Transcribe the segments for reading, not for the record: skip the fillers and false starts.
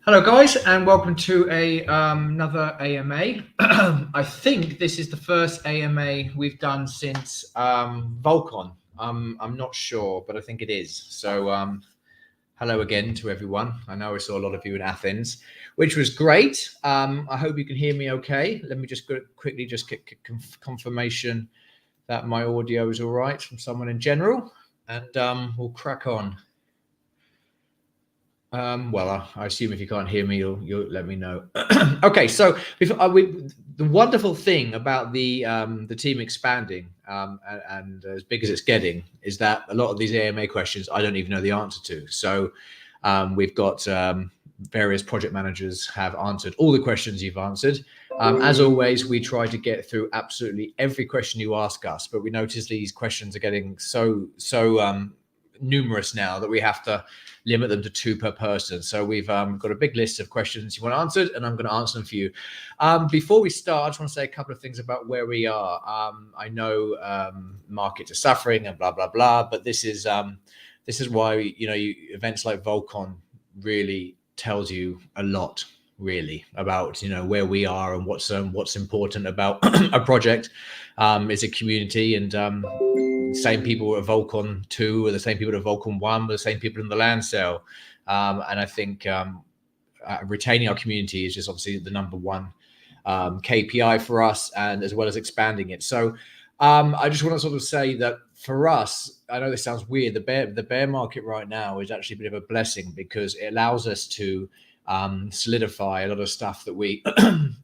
Hello, guys, and welcome to another AMA. I think this is the first AMA we've done since Vulcan. I'm not sure, but I think it is. So, hello again to everyone. I know I saw a lot of you in Athens, which was great. I hope you can hear me okay. Let me just quickly just get confirmation that my audio is all right from someone in general, and we'll crack on. Well, I assume if you can't hear me, you'll let me know. Okay, so the wonderful thing about the team expanding and as big as it's getting is that a lot of these AMA questions I don't even know the answer to. So we've got various project managers have answered all the questions you've answered. As always, we try to get through absolutely every question you ask us, but we notice these questions are getting so numerous now that we have to limit them to 2 per person. So we've got a big list of questions you want answered, and I'm going to answer them for you. Before we start, I just want to say a couple of things about where we are. I know markets are suffering and blah blah blah, but this is why events like Vulcan really tells you a lot, really, about where we are and what's important about a project. It's a community, and same people at Vulcan 2 or the same people at Vulcan 1 were the same people in the land sale. And I think retaining our community is just obviously the number one KPI for us, and as well as expanding it. So I just want to sort of say that for us, I know this sounds weird, the bear market right now is actually a bit of a blessing, because it allows us to solidify a lot of stuff that we've been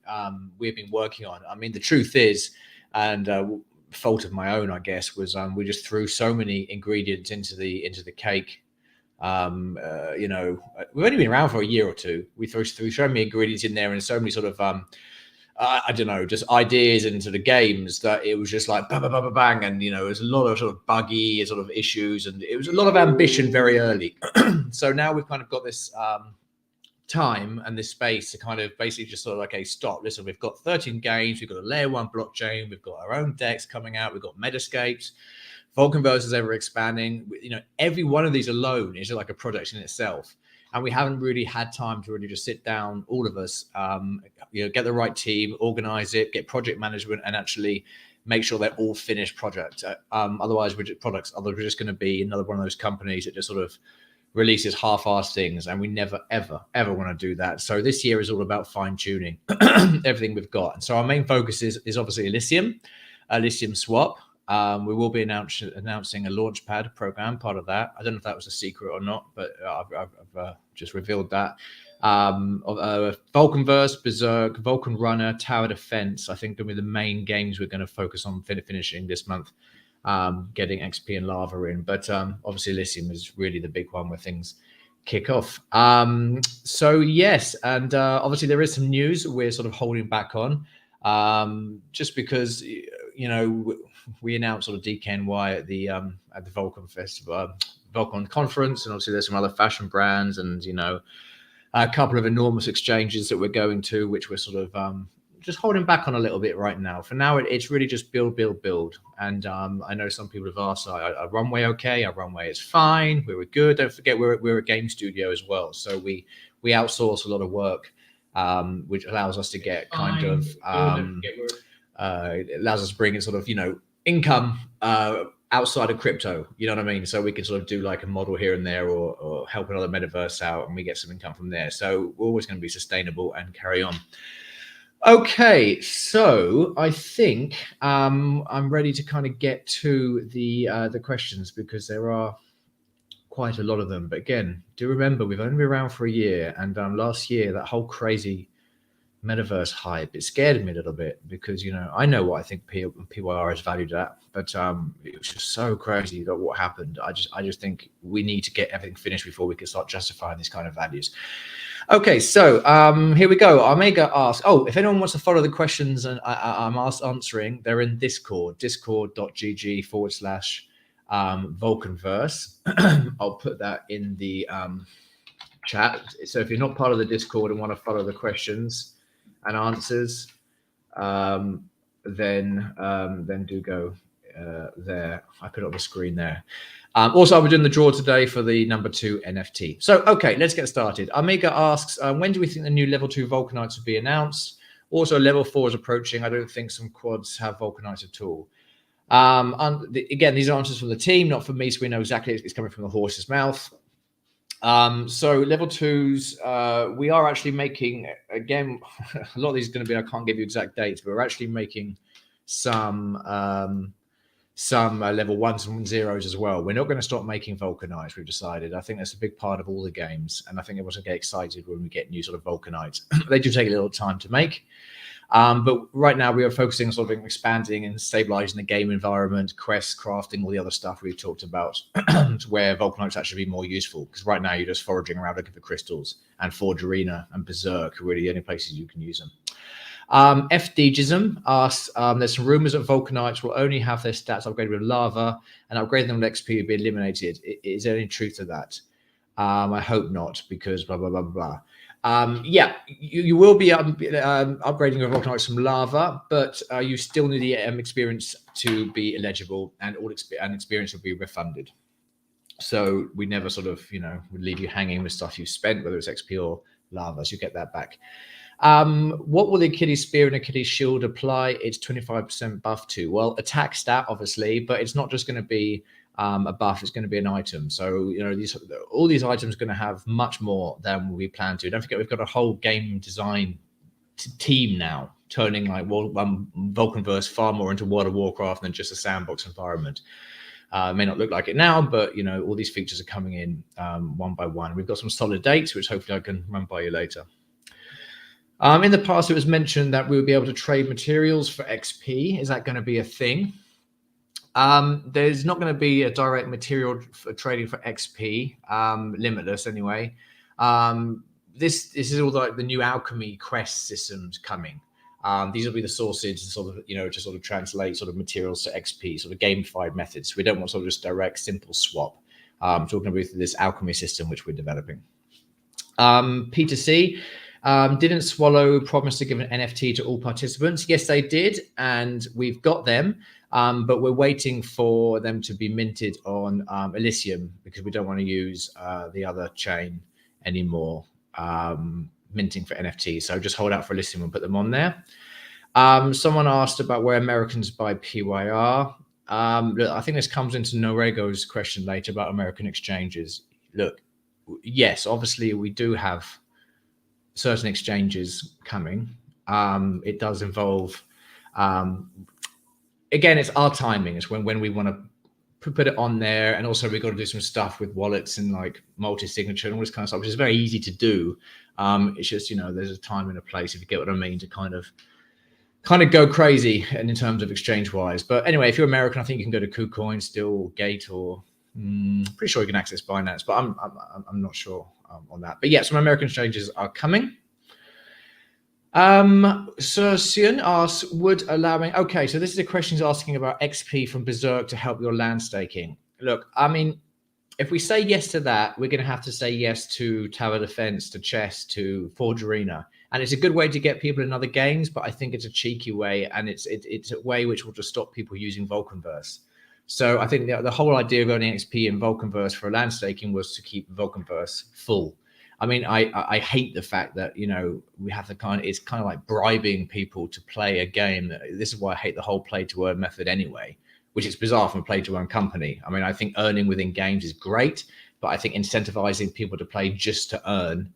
working on. I mean, the truth is, and fault of my own, I guess, was we just threw so many ingredients into the cake. We've only been around for a year or two. We threw so many ingredients in there, and so many sort of I don't know, just ideas and sort of games, that it was just like bang, bang, bang, bang, and there was a lot of sort of buggy sort of issues, and it was a lot of ambition very early. So now we've kind of got this time and this space to kind of basically just sort of like, okay, stop, listen, we've got 13 games, we've got a layer 1 blockchain, we've got our own decks coming out, we've got Medescapes, Vulcanverse is ever expanding. Every one of these alone is like a project in itself, and we haven't really had time to really just sit down, all of us, get the right team, organize it, get project management, and actually make sure they're all finished projects. Otherwise we're just going to be another one of those companies that just sort of releases half-assed things, and we never ever want to do that. So this year is all about fine-tuning everything we've got, and so our main focus is obviously Elysium swap. We will be announcing a launchpad program, part of that. I don't know if that was a secret or not, but I've just revealed that. Vulcanverse, Berserk, Vulcan Runner, Tower Defense, I think, going to be the main games we're going to focus on finishing this month. Getting XP and Lava in, but obviously Elysium is really the big one where things kick off. So yes, and obviously there is some news we're sort of holding back on, just because we announced sort of DKNY at the Vulcan Festival, Vulcan Conference, and obviously there's some other fashion brands, and a couple of enormous exchanges that we're going to, which we're sort of just holding back on a little bit right now. For now, it's really just build. And I know some people have asked, our runway okay? Our runway is fine. We were good. Don't forget, we're a game studio as well. So we outsource a lot of work, which allows us to get kind of, it allows us to bring in sort of, income outside of crypto, you know what I mean? So we can sort of do like a model here and there, or help another metaverse out, and we get some income from there. So we're always going to be sustainable and carry on. Okay, so I think I'm ready to kind of get to the questions, because there are quite a lot of them. But again, do remember, we've only been around for a year, and last year, that whole crazy metaverse hype, it scared me a little bit, because I know what I think PYR is valued at, but it was just so crazy that what happened. I just think we need to get everything finished before we can start justifying these kind of values. Okay, so here we go. Omega asks, if anyone wants to follow the questions and I'm answering, they're in Discord, discord.gg/Vulcanverse. I'll put that in the chat. So if you're not part of the Discord and want to follow the questions and answers, then do go there. I put it on the screen there. Also, I'll be doing the draw today for the number 2 NFT. So, okay, let's get started. Amiga asks, when do we think the new level 2 vulcanites will be announced? Also, level 4 is approaching. I don't think some quads have vulcanites at all. Again, these are answers from the team, not from me, so we know exactly it's coming from the horse's mouth. So level 2s, we are actually making, again, a lot of these are going to be, I can't give you exact dates, but we're actually making some level 1s and 0s as well. We're not going to stop making vulcanites, we've decided. I think that's a big part of all the games, and I think everyone's going to get excited when we get new sort of vulcanites. They do take a little time to make. But right now we are focusing on sort of expanding and stabilizing the game environment, quests, crafting, all the other stuff we've talked about, to where vulcanites actually be more useful. Because right now you're just foraging around looking for crystals, and Forge Arena and Berserk are really the only places you can use them. FDgism asks, there's some rumors that vulcanites will only have their stats upgraded with lava, and upgrading them with XP will be eliminated. Is there any truth to that? I hope not, because blah, blah, blah, blah. Yeah, you will be upgrading your vulcanites from lava, but you still need the experience to be eligible, and all experience will be refunded. So we never sort of, would leave you hanging with stuff you spent, whether it's XP or lava, so you get that back. What will the Achilles spear and Achilles shield apply its 25% buff to? Well, attack stat, obviously, but it's not just going to be a buff, it's going to be an item. So, all these items are going to have much more than we plan to. Don't forget, we've got a whole game design team now, turning like Vulcanverse far more into World of Warcraft than just a sandbox environment. It may not look like it now, but all these features are coming in one by one. We've got some solid dates, which hopefully I can run by you later. In the past, it was mentioned that we would be able to trade materials for XP. Is that going to be a thing? There's not going to be a direct material for trading for XP, limitless anyway. This is all like the new alchemy quest systems coming. These will be the sources to sort of translate sort of materials to XP, sort of gamified methods. We don't want sort of just direct, simple swap. Talking about this alchemy system which we're developing. Peter C. Didn't Swallow promise to give an NFT to all participants? Yes, they did, and we've got them. But we're waiting for them to be minted on Elysium, because we don't want to use the other chain anymore, minting for NFTs. So just hold out for Elysium and put them on there. Someone asked about where Americans buy PYR. Look, I think this comes into Norego's question later about American exchanges. Look, yes, obviously we do have certain exchanges coming. It does involve... again, it's our timing. It's when we want to put it on there, and also we've got to do some stuff with wallets and like multi-signature and all this kind of stuff, which is very easy to do. It's just there's a time and a place, if you get what I mean, to kind of go crazy and in terms of exchange wise. But anyway, if you're American, I think you can go to KuCoin still, or Gate, or pretty sure you can access Binance, but I'm not sure on that. But yeah, some American exchanges are coming. Sir Sion asks, would allowing... Okay, so this is a question he's asking about XP from Berserk to help your land staking. Look, I mean, if we say yes to that, we're going to have to say yes to Tower Defense, to Chess, to Forge Arena. And it's a good way to get people in other games, but I think it's a cheeky way, and it's a way which will just stop people using Vulcanverse. So I think the whole idea of earning XP in Vulcanverse for land staking was to keep Vulcanverse full. I mean, I hate the fact that, we have to it's kind of like bribing people to play a game. This is why I hate the whole play to earn method anyway, which is bizarre from a play to earn company. I mean, I think earning within games is great, but I think incentivizing people to play just to earn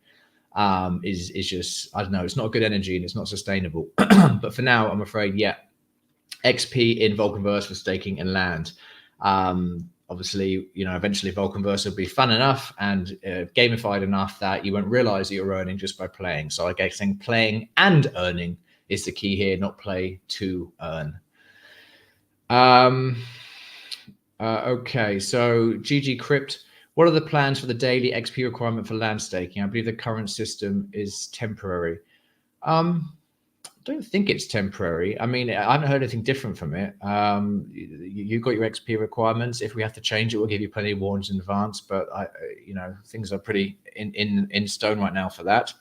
is just, I don't know, it's not good energy and it's not sustainable. But for now, I'm afraid, yeah, XP in Vulcanverse for staking and land. Obviously, eventually Vulcanverse will be fun enough and gamified enough that you won't realize that you're earning just by playing. So I guess playing and earning is the key here, not play to earn. Okay, so GG Crypt, what are the plans for the daily XP requirement for land staking? I believe the current system is temporary. I don't think it's temporary. I mean, I haven't heard anything different from it. You've got your XP requirements. If we have to change it, we'll give you plenty of warnings in advance. But things are pretty in stone right now for that.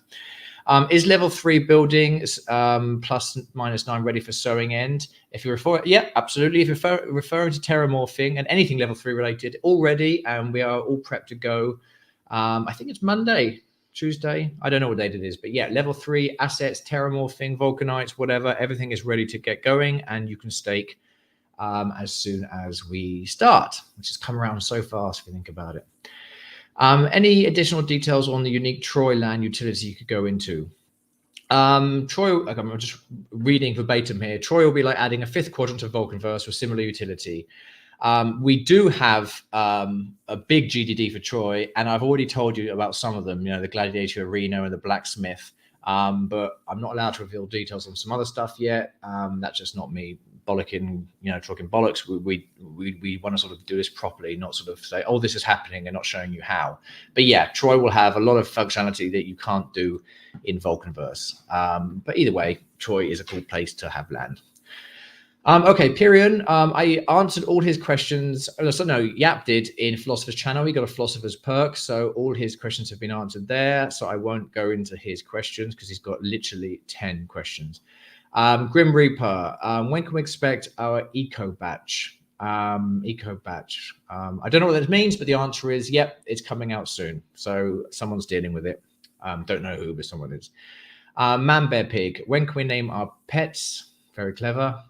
Is level 3 building plus -9 ready for sowing end? If you're absolutely. If you're referring to terramorphing and anything level 3 related, all ready, and we are all prepped to go. I think it's Monday, Tuesday. I don't know what date it is, but yeah, level 3 assets, terramorphing, vulcanites, whatever. Everything is ready to get going, and you can stake as soon as we start, which has come around so fast if you think about it. Any additional details on the unique Troy land utility you could go into? Troy, I'm just reading verbatim here. Troy will be like adding a 5th quadrant to Vulcanverse with similar utility. We do have a big GDD for Troy, and I've already told you about some of them, the Gladiator Arena and the Blacksmith, but I'm not allowed to reveal details on some other stuff yet. That's just not me bollocking, talking bollocks. We want to sort of do this properly, not sort of say, oh, this is happening and not showing you how. But yeah, Troy will have a lot of functionality that you can't do in Vulcanverse. But either way, Troy is a cool place to have land. Okay, Pyrion, I answered all his questions. No, Yap did in Philosopher's Channel. He got a Philosopher's perk, so all his questions have been answered there. So I won't go into his questions because he's got literally 10 questions. Grim Reaper, when can we expect our eco batch? I don't know what that means, but the answer is, yep, it's coming out soon. So someone's dealing with it. Don't know who, but someone is. Man Bear Pig, when can we name our pets? Very clever.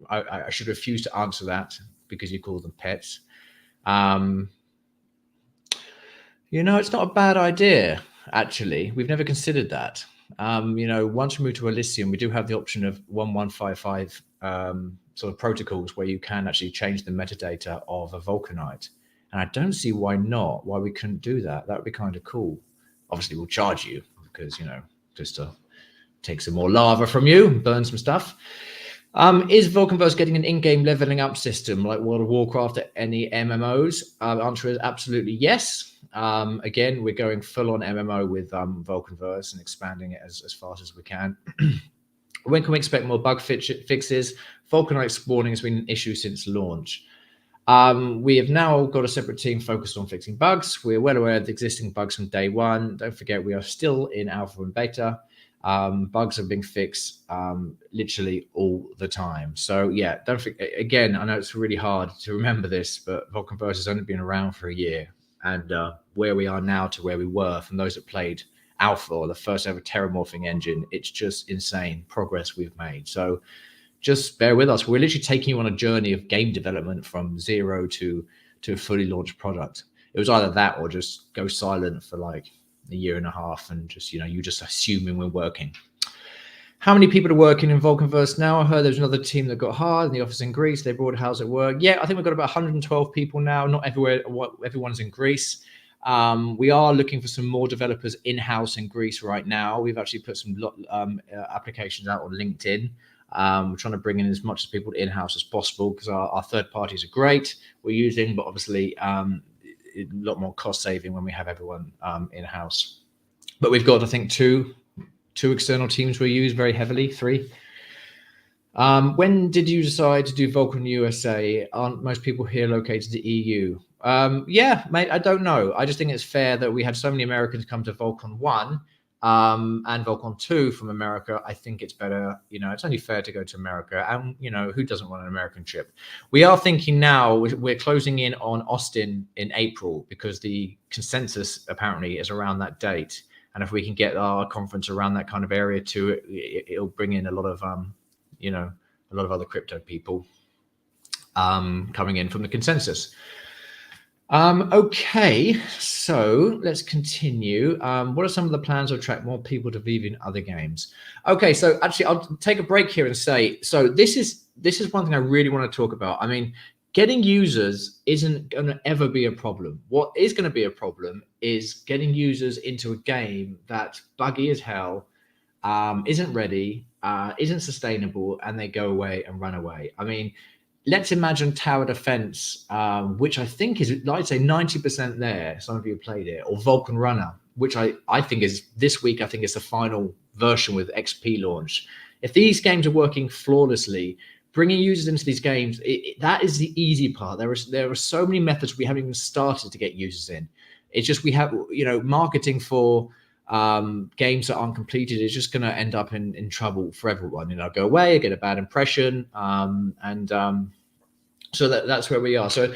I should refuse to answer that because you call them pets. It's not a bad idea, actually. We've never considered that. Once we move to Elysium, we do have the option of 1155 sort of protocols where you can actually change the metadata of a vulcanite. And I don't see why we couldn't do that. That would be kind of cool. Obviously, we'll charge you because, just to take some more lava from you and burn some stuff. Is Vulcanverse getting an in-game leveling up system like World of Warcraft at any MMOs? The answer is absolutely yes. Again, we're going full on MMO with Vulcanverse and expanding it as fast as we can. When can we expect more bug fixes? Vulcanite spawning has been an issue since launch. We have now got a separate team focused on fixing bugs. We're well aware of the existing bugs from day one. Don't forget, we are still in alpha and beta. Bugs are being fixed literally all the time. So yeah, don't forget, again, I know it's really hard to remember this, but Vulcanverse has only been around for a year. And where we are now to where we were from those that played Alpha or the first ever terramorphing engine, it's just insane progress we've made. So just bear with us. We're literally taking you on a journey of game development from zero to a fully launched product. It was either that or just go silent for like a year and a half and just, you just assuming we're working. How many people are working in Vulcanverse now? I heard there's another team that got hired in the office in Greece. They brought how's it work? Yeah, I think we've got about 112 people now. Not everywhere. Everyone's in Greece. We are looking for some more developers in-house in Greece right now. We've actually put some applications out on LinkedIn. We're trying to bring in as much people in-house as possible because our third parties are great. We're using, but obviously a lot more cost saving when we have everyone in-house. But we've got, I think, two external teams we use very heavily, 3. When did you decide to do Vulcan USA? Aren't most people here located in the EU? Yeah, mate, I don't know. I just think it's fair that we had so many Americans come to Vulcan 1 and Vulcan 2 from America. I think it's better, it's only fair to go to America. And, who doesn't want an American trip? We are thinking now, we're closing in on Austin in April because the consensus apparently is around that date. And if we can get our conference around that kind of area too, it'll bring in a lot of, a lot of other crypto people coming in from the consensus. Okay, so let's continue. What are some of the plans to attract more people to Viva in other games? Okay, so actually, I'll take a break here and say, so this is one thing I really want to talk about. I mean, getting users isn't going to ever be a problem. What is going to be a problem is getting users into a game that's buggy as hell, isn't ready, isn't sustainable, and they go away and run away. I mean, let's imagine Tower Defense, which I think is, I'd say 90% there. Some of you have played it, or Vulcan Runner, which I think is this week. I think is the final version with XP launch. If these games are working flawlessly, bringing users into these games, that is the easy part. There are so many methods we haven't even started to get users in. It's just we have, marketing for games that aren't completed is just going to end up in trouble for everyone. Go away, get a bad impression, so that's where we are. So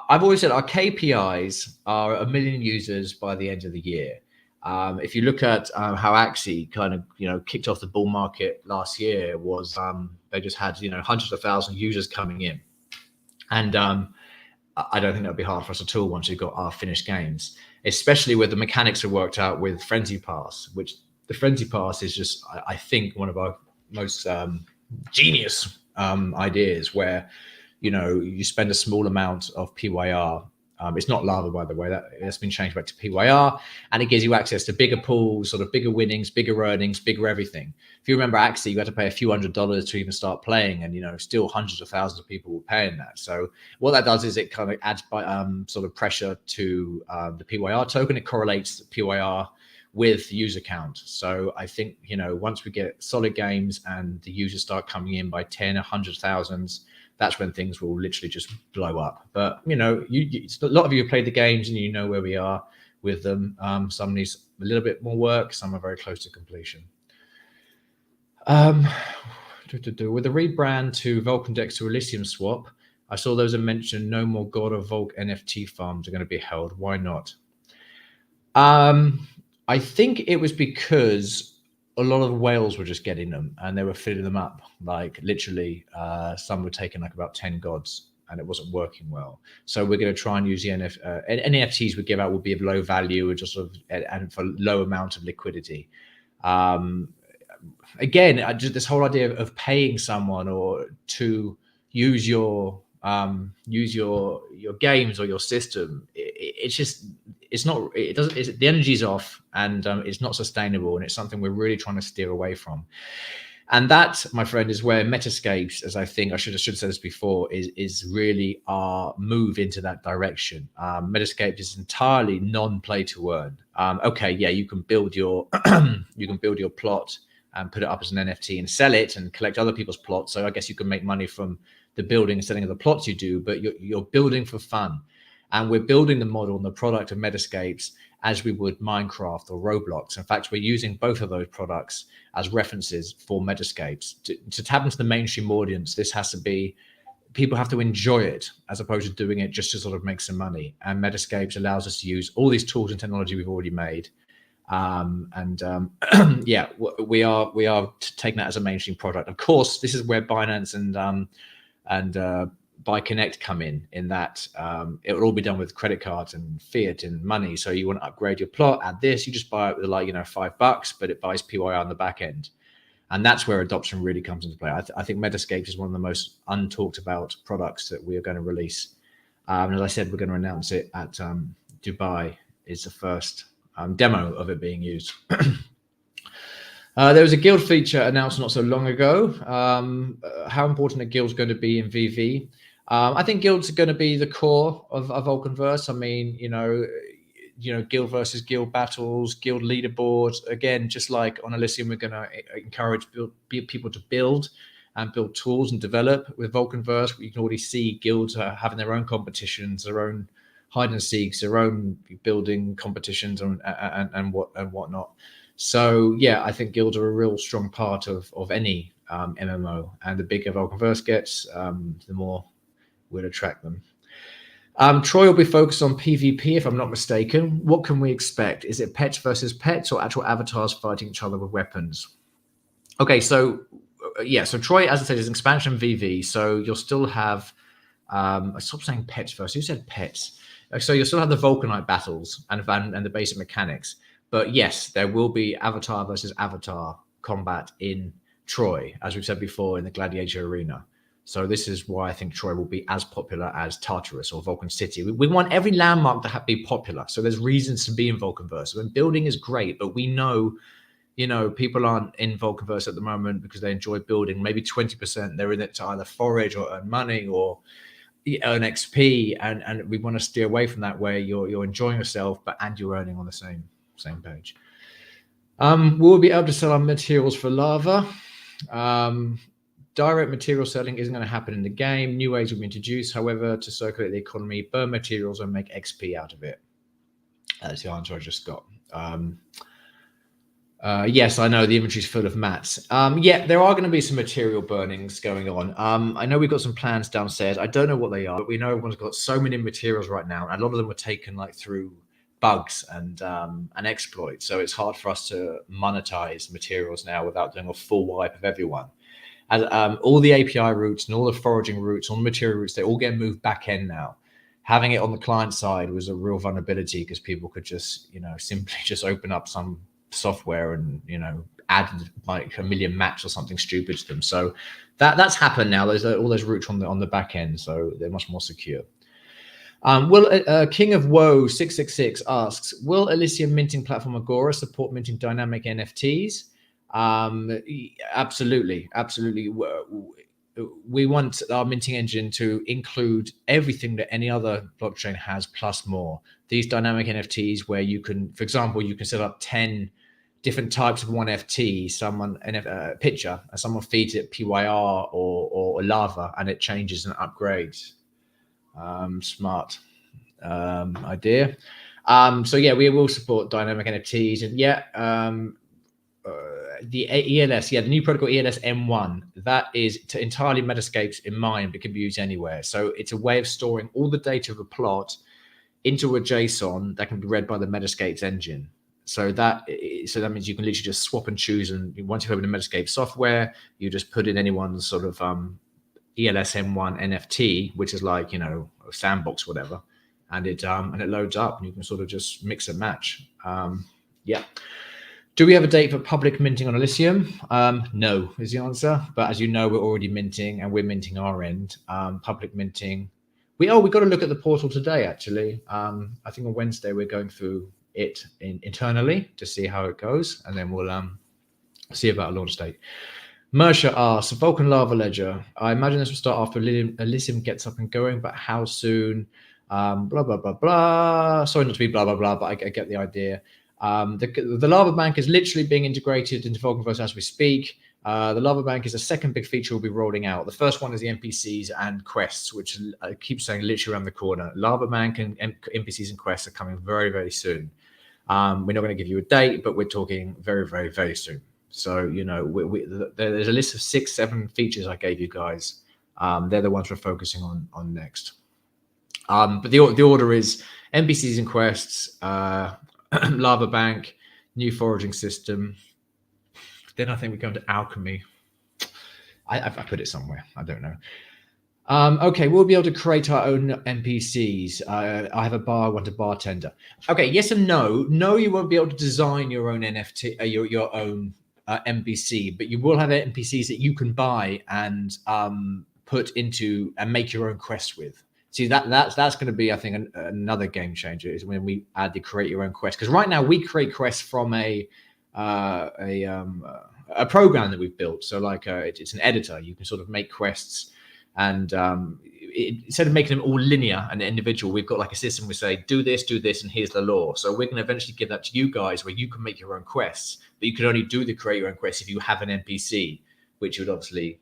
I've always said our KPIs are 1 million users by the end of the year. If you look at how Axie kind of kicked off the bull market last year, was they just had hundreds of thousands of users coming in, and I don't think that'll be hard for us at all once we've got our finished games, especially with the mechanics are worked out with Frenzy Pass, which the Frenzy Pass is just, I think, one of our most genius ideas, where you spend a small amount of PYR. It's not lava, by the way. That's been changed back to PYR, and it gives you access to bigger pools, sort of bigger winnings, bigger earnings, bigger everything. If you remember Axie, you had to pay a few $100s to even start playing, and still hundreds of thousands of people were paying that. So what that does is it kind of adds sort of pressure to the PYR token. It correlates the PYR with the user count. So I think once we get solid games and the users start coming in by 10, 100,000s, that's when things will literally just blow up. But a lot of you have played the games and you know where we are with them. Some needs a little bit more work, some are very close to completion. With the rebrand to Vulcan Dex to Elysium swap, I saw those mentioned no more God of Volk NFT farms are going to be held. Why not? I think it was because a lot of whales were just getting them and they were filling them up. Like literally, some were taking like about 10 gods and it wasn't working well. So we're going to try and use the NFTs we give out will be of low value and just sort of and for low amount of liquidity. Again, just this whole idea of paying someone or to use your games or your system, the energy's off, and it's not sustainable, and it's something we're really trying to steer away from. And that, my friend, is where Medescape, as I think I should have said this before, is really our move into that direction. Medescape is entirely non-play to earn. You can build your plot and put it up as an NFT and sell it and collect other people's plots. So I guess you can make money from the building and selling of the plots you do, but you're building for fun. And we're building the model and the product of Medescapes as we would Minecraft or Roblox. In fact, we're using both of those products as references for Medescapes. To tap into the mainstream audience, this has to be, people have to enjoy it as opposed to doing it just to sort of make some money. And Medescapes allows us to use all these tools and technology we've already made. We are taking that as a mainstream product. Of course, this is where Binance and Buy Connect come in that it will all be done with credit cards and fiat and money. So you want to upgrade your plot, add this, you just buy it with $5, but it buys PYR on the back end. And that's where adoption really comes into play. I think Medescape is one of the most untalked about products that we are going to release. And as I said, we're going to announce it at Dubai is the first demo of it being used. There was a guild feature announced not so long ago. How important a guild's going to be in VV? I think guilds are going to be the core of Vulcanverse. I mean, guild versus guild battles, guild leaderboards. Again, just like on Elysium, we're going to encourage people to build and build tools and develop. With Vulcanverse, you can already see guilds having their own competitions, their own hide and seeks, their own building competitions and whatnot. So yeah, I think guilds are a real strong part of any MMO, and the bigger Vulcanverse gets, the more we'll attract them. Troy will be focused on PvP, if I'm not mistaken. What can we expect? Is it pets versus pets or actual avatars fighting each other with weapons? Okay, so so Troy, as I said, is an expansion VV, so you'll still have I stopped saying pets first. Who said pets? So you'll still have the Vulcanite battles and the basic mechanics. But yes, there will be avatar versus avatar combat in Troy, as we've said before, in the Gladiator Arena. So this is why I think Troy will be as popular as Tartarus or Vulcan City. We want every landmark to be popular. So there's reasons to be in Vulcanverse. And building is great, but we know, people aren't in Vulcanverse at the moment because they enjoy building. Maybe 20% they're in it to either forage or earn money or earn XP. And we want to steer away from that, where you're enjoying yourself, and you're earning on the same page. We'll be able to sell our materials for lava. Direct material selling isn't going to happen in the game. New ways will be introduced, however, to circulate the economy, burn materials and make XP out of it. That's the answer I just got. Yes, I know the inventory's full of mats. Yeah, there are going to be some material burnings going on. I know we've got some plans downstairs. I don't know what they are, but we know everyone's got so many materials right now, and a lot of them were taken like through bugs and exploits. So it's hard for us to monetize materials now without doing a full wipe of everyone. And all the API routes and all the foraging routes, all the material routes, they all get moved back end now. Having it on the client side was a real vulnerability because people could just, simply just open up some software and, add like a million maps or something stupid to them. So that's happened now. There's all those routes on the back end, so they're much more secure. Will King of Woe 666 asks, will Elysium minting platform Agora support minting dynamic NFTs? Absolutely. We want our minting engine to include everything that any other blockchain has plus more. These dynamic NFTs where you can, for example, you can set up 10 different types of one FT, picture, and someone feeds it PYR or lava, and it changes and upgrades. Smart idea. So yeah, we will support dynamic NFTs, and the ELS, the new protocol ELS M1, that is entirely Medescape's in mind, but can be used anywhere. So it's a way of storing all the data of a plot into a JSON that can be read by the Medescape's engine. So that means you can literally just swap and choose, and once you open the Medescape software, you just put in anyone's sort of ELS M1 NFT, which is like a sandbox, whatever, and it loads up, and you can sort of just mix and match. Do we have a date for public minting on Elysium? No, is the answer. But as you know, we're already minting, and we're minting our end. Public minting. We got to look at the portal today. Actually, I think on Wednesday we're going through it internally to see how it goes, and then we'll see about a launch date. Mersha asks, Vulcan Lava Ledger. I imagine this will start after Elysium gets up and going, but how soon? Blah blah blah blah. Sorry not to be blah blah blah, but I get the idea. The Lava Bank is literally being integrated into Vulcan Forged as we speak. The Lava Bank is a second big feature we'll be rolling out. The first one is the NPCs and quests, which I keep saying literally around the corner. Lava Bank and NPCs and quests are coming very, very soon. We're not going to give you a date, but we're talking very, very, very soon. So, there's a list of 6-7 features I gave you guys. They're the ones we're focusing on next. But the order is NPCs and quests, Lava Bank, new foraging system. Then I think we go into alchemy. I put it somewhere. I don't know. Okay, we'll be able to create our own NPCs. I have a bar, I want a bartender. Okay, yes and no. No, you won't be able to design your own NFT, your own NPC, but you will have NPCs that you can buy and put into and make your own quest with. See, that's going to be, I think, another game changer is when we add the create your own quest. Because right now we create quests from a program that we've built. So it's an editor. You can sort of make quests, and instead of making them all linear and individual, we've got like a system. We say do this, and here's the law. So we're going to eventually give that to you guys, where you can make your own quests. But you can only do the create your own quests if you have an NPC, which you would obviously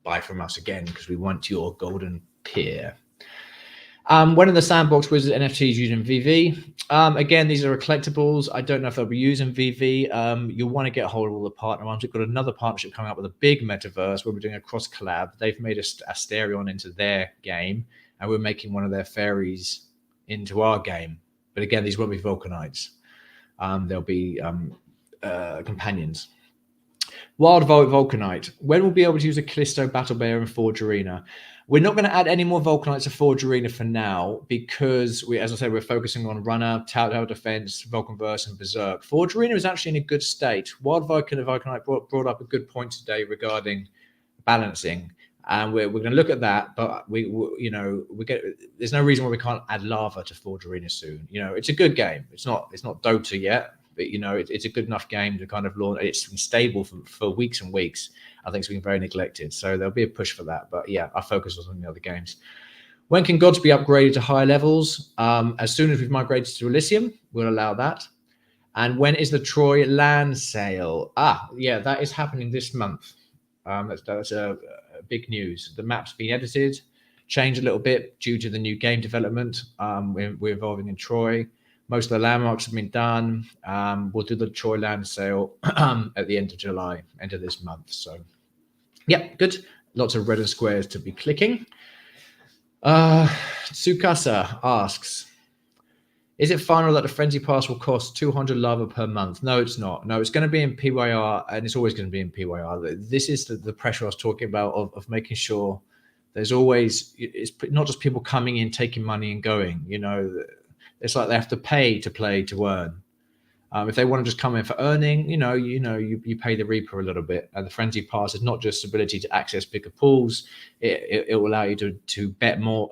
buy from us again because we want your golden peer. When in the sandbox was NFTs using VV? Again, these are collectibles. I don't know if they'll be using VV. You'll want to get a hold of all the partner ones. We've got another partnership coming up with a big metaverse where we're doing a cross collab. They've made Asterion into their game, and we're making one of their fairies into our game. But again, these won't be vulcanites. They'll be companions. Wild Vulcanite. When we'll be able to use a Callisto Battle Bear in Forge Arena? We're not going to add any more Vulcanites to Forge Arena for now because, as I said, we're focusing on Runner, Tower Defense, Vulcanverse, and Berserk. Forge Arena is actually in a good state. Wild Vulcanite brought up a good point today regarding balancing, and we're going to look at that. But there's no reason why we can't add Lava to Forge Arena soon. It's a good game. It's not Dota yet, but it's a good enough game to kind of launch. It's been stable for weeks and weeks. I think it's been very neglected. So there'll be a push for that. But yeah, our focus was on the other games. When can gods be upgraded to higher levels? As soon as we've migrated to Elysium, we'll allow that. And when is the Troy land sale? Yeah, that is happening this month. That's a big news. The map's been edited, changed a little bit due to the new game development. We're evolving in Troy. Most of the landmarks have been done. We'll do the Troy land sale at the end of July, end of this month. So, yeah, good. Lots of red and squares to be clicking. Tsukasa asks, is it final that the Frenzy Pass will cost 200 lava per month? No, it's not. No, it's going to be in PYR, and it's always going to be in PYR. This is the pressure I was talking about of making sure there's always, it's not just people coming in, taking money and going. You know, it's like they have to pay to play to earn. If they want to just come in for earning, you pay the Reaper a little bit. And the Frenzy Pass is not just ability to access bigger pools; it will allow you to bet more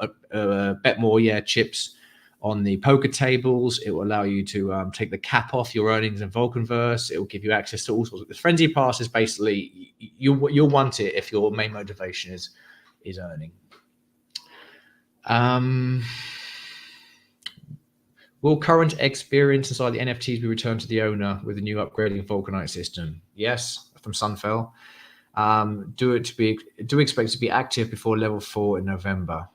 chips on the poker tables. It will allow you to take the cap off your earnings in Vulcanverse. It will give you access to all sorts of. The Frenzy Pass is basically you'll want it if your main motivation is earning. Will current experience inside the NFTs be returned to the owner with the new upgrading Vulcanite system? Yes, from Sunfell. Do expect to be active before level 4 in November.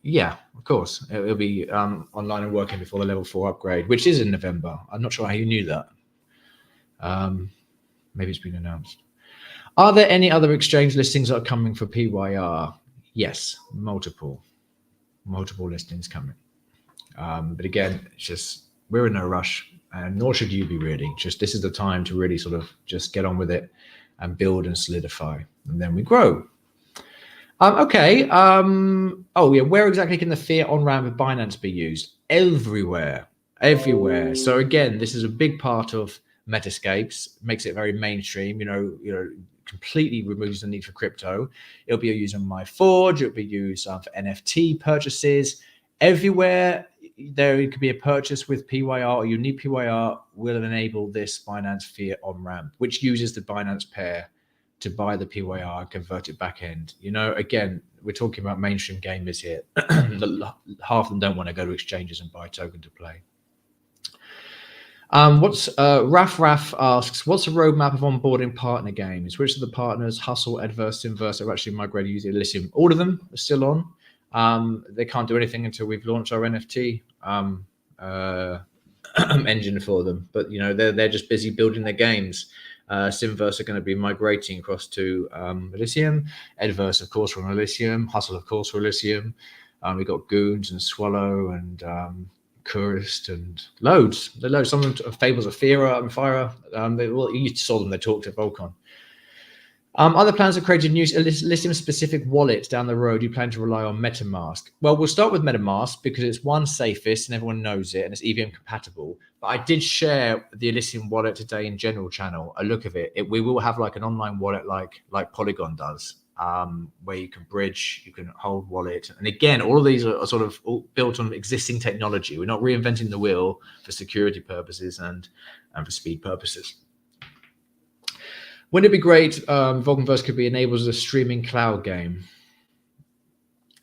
Yeah, of course. It'll be online and working before the level 4 upgrade, which is in November. I'm not sure how you knew that. Maybe it's been announced. Are there any other exchange listings that are coming for PYR? Yes, multiple listings coming. But again, it's just we're in no rush, and nor should you be really. Just this is the time to really sort of just get on with it and build and solidify, and then we grow. Okay. Oh yeah, where exactly can the fiat on-ramp of Binance be used? Everywhere. So again, this is a big part of Medescapes, makes it very mainstream. Completely removes the need for crypto. It'll be used on MyForge. It'll be used for NFT purchases. Everywhere there could be a purchase with PYR or unique PYR will enable this Binance fiat on-ramp, which uses the Binance pair to buy the PYR and convert it back end. Again, we're talking about mainstream gamers here. Half of them don't want to go to exchanges and buy a token to play. Raf asks, what's the roadmap of onboarding partner games? Which of the partners, Hustle, Adverse, Inverse, are actually migrated using Elysium? All of them are still on. They can't do anything until we've launched our NFT engine for them. But they're just busy building their games. Simverse are going to be migrating across to Elysium. Adverse, of course, from Elysium. Hustle, of course, from Elysium. We've got Goons and Swallow and Curist and loads. Some of them Fables of Fira and Fira. You saw them. They talked at Volcan. Other plans have created new Elysium-specific wallets down the road. You plan to rely on MetaMask? Well, we'll start with MetaMask because it's one safest and everyone knows it and it's EVM compatible. But I did share the Elysium wallet today in general channel. A look of it. We will have like an online wallet like Polygon does, where you can bridge, you can hold wallet. And again, all of these are sort of all built on existing technology. We're not reinventing the wheel for security purposes and for speed purposes. Wouldn't it be great Vulcanverse could be enabled as a streaming cloud game?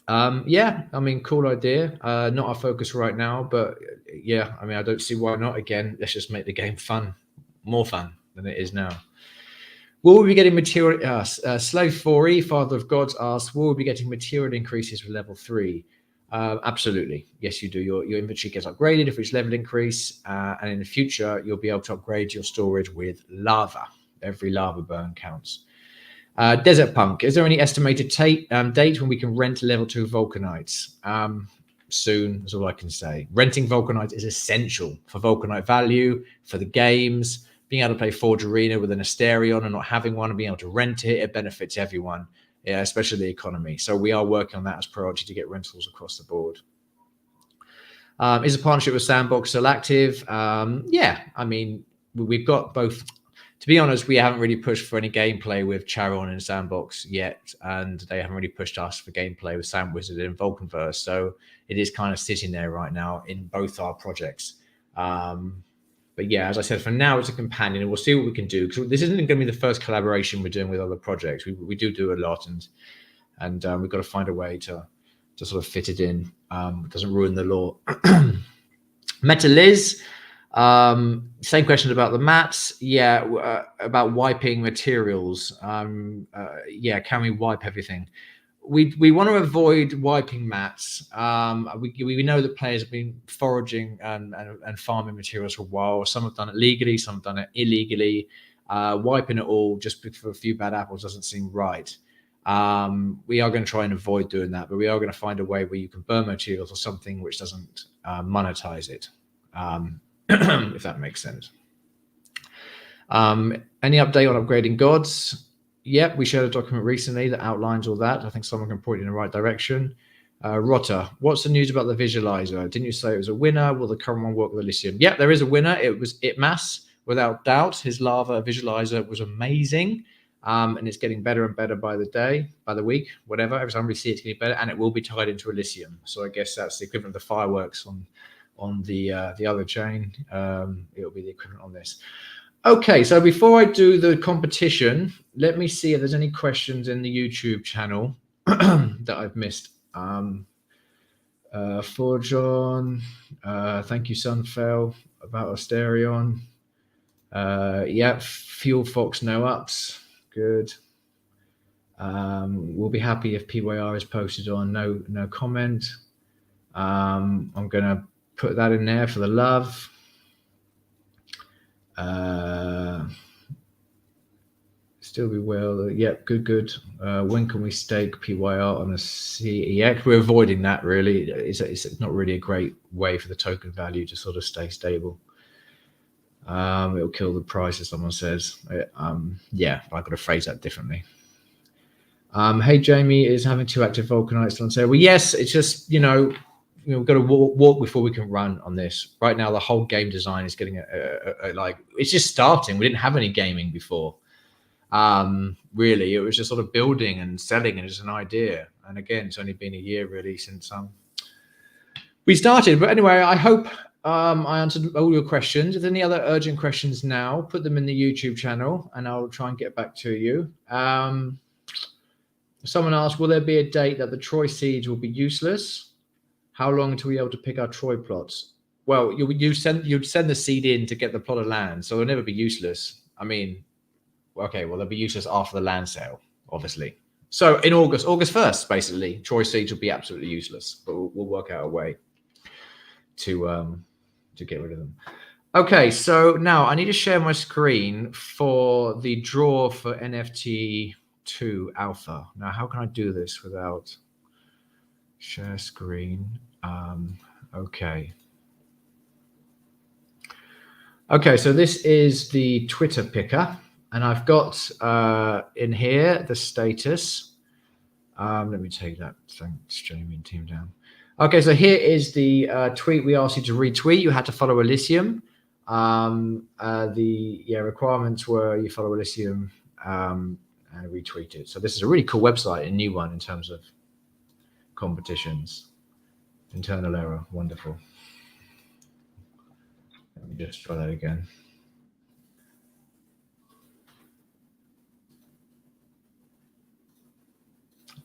Yeah, cool idea. Not our focus right now, but yeah, I don't see why not. Again, let's just make the game fun, more fun than it is now. Will we be getting material? Slave 4E, Father of Gods asks, will we be getting material increases with level 3? Absolutely. Yes, you do. Your inventory gets upgraded if it's level increase, and in the future, you'll be able to upgrade your storage with lava. Every lava burn counts. Desert Punk, is there any estimated date when we can rent level 2 vulcanites? Soon is all I can say. Renting vulcanites is essential for vulcanite value, for the games. Being able to play Forge Arena with an Asterion and not having one and being able to rent it benefits everyone, especially the economy. So we are working on that as priority to get rentals across the board. Is a partnership with Sandbox still active? Yeah, we've got both. To be honest, we haven't really pushed for any gameplay with Charon and Sandbox yet, and they haven't really pushed us for gameplay with Sand Wizard and Vulcanverse. So it is kind of sitting there right now in both our projects. But yeah, as I said, for now it's a companion, and we'll see what we can do. Because this isn't going to be the first collaboration we're doing with other projects. We do a lot, and we've got to find a way to sort of fit it in. It doesn't ruin the lore. Meta Liz. Same question about the mats. Yeah, about wiping materials. Yeah, can we wipe everything? we want to avoid wiping mats. We know that players have been foraging and farming materials for a while. Some have done it legally, some have done it illegally. Wiping it all just for a few bad apples doesn't seem right. We are going to try and avoid doing that, but we are going to find a way where you can burn materials or something which doesn't monetize it, if that makes sense. Any update on upgrading gods? Yep, we shared a document recently that outlines all that. I think someone can point you in the right direction. Rotter, what's the news about the visualizer? Didn't you say it was a winner? Will the current one work with Elysium? Yep, there is a winner. It was Itmas, without doubt. His lava visualizer was amazing. And it's getting better and better by the day, by the week, whatever. Every time we see it's getting better, and it will be tied into Elysium. So I guess that's the equivalent of the fireworks on the other chain. It'll be the equivalent on this. Okay, so before I do the competition, let me see if there's any questions in the YouTube channel that I've missed. For John, thank you, Sunfell, about Asterion. Yeah, Fuel Fox, no ups. Good. We'll be happy if PYR is posted on. No comment. I'm going to put that in there for the love. Still be well. Yep, good. When can we stake PYR on a CEX? We're avoiding that, really. It's not really a great way for the token value to sort of stay stable. It'll kill the price, as someone says. Yeah, I've got to phrase that differently. Hey, Jamie, is having 2 active vulcanites on sale? Well, yes, it's just, we've got to walk before we can run on this. Right now, the whole game design is getting it's just starting. We didn't have any gaming before. Really, it was just sort of building and selling, and it's an idea. And again, it's only been a year really since we started. But anyway, I hope I answered all your questions. If there's any other urgent questions now, put them in the YouTube channel, and I'll try and get back to you. Someone asked, will there be a date that the Troy seeds will be useless? How long until we're able to pick our Troy plots? Well, you'd send the seed in to get the plot of land, so it'll never be useless. I mean, okay, well, they'll be useless after the land sale, obviously. So in August 1st, basically, Troy seeds will be absolutely useless, but we'll work out a way to get rid of them. Okay, so now I need to share my screen for the draw for NFT 2 alpha. Now, how can I do this without share screen? Okay. Okay, so this is the Twitter picker, and I've got in here the status. Let me take that. Thanks, Jamie and team down. Okay, so here is the tweet we asked you to retweet. You had to follow Elysium. The requirements were you follow Elysium and retweet it. So this is a really cool website, a new one in terms of competitions. Internal error, wonderful. Let me just try that again.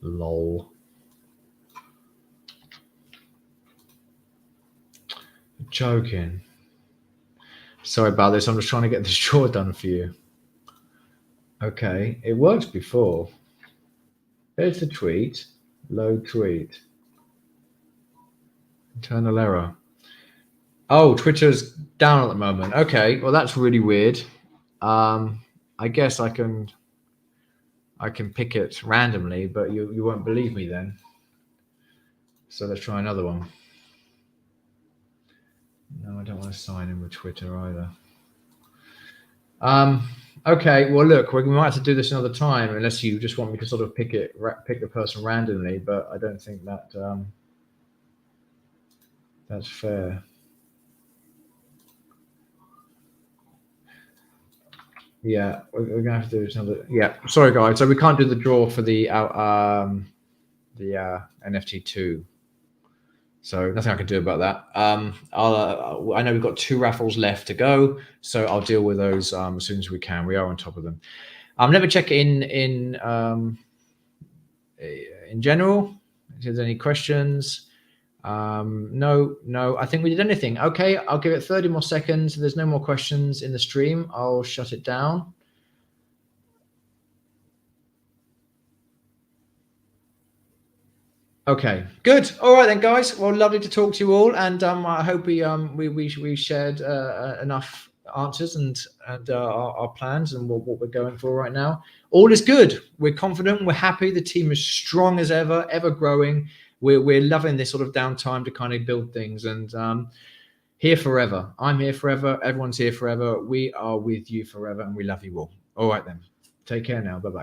Lol. You're joking. Sorry about this. I'm just trying to get this draw done for you. Okay, it worked before. There's the tweet. Load tweet. Internal error. Oh, Twitter's down at the moment. Okay, well that's really weird. I guess I can pick it randomly, but you won't believe me then. So let's try another one. No, I don't want to sign in with Twitter either. Okay, well look, we might have to do this another time unless you just want me to sort of pick the person randomly, but I don't think that that's fair. Yeah, we're gonna have to do another. Yeah, sorry guys. So we can't do the draw for the NFT 2. So nothing I can do about that. I know we've got 2 raffles left to go, so I'll deal with those as soon as we can. We are on top of them. Let me check in general. If there's any questions. No, I think we did anything. Okay, I'll give it 30 more seconds. If there's no more questions in the stream, I'll shut it down. Okay, good. All right then, guys. Well, lovely to talk to you all, and I hope we shared enough answers and our plans and what we're going for right now. All is good. We're confident. We're happy. The team is strong as ever, ever growing. We're loving this sort of downtime to kind of build things, and here forever. I'm here forever. Everyone's here forever. We are with you forever, and we love you all. All right then. Take care now. Bye bye.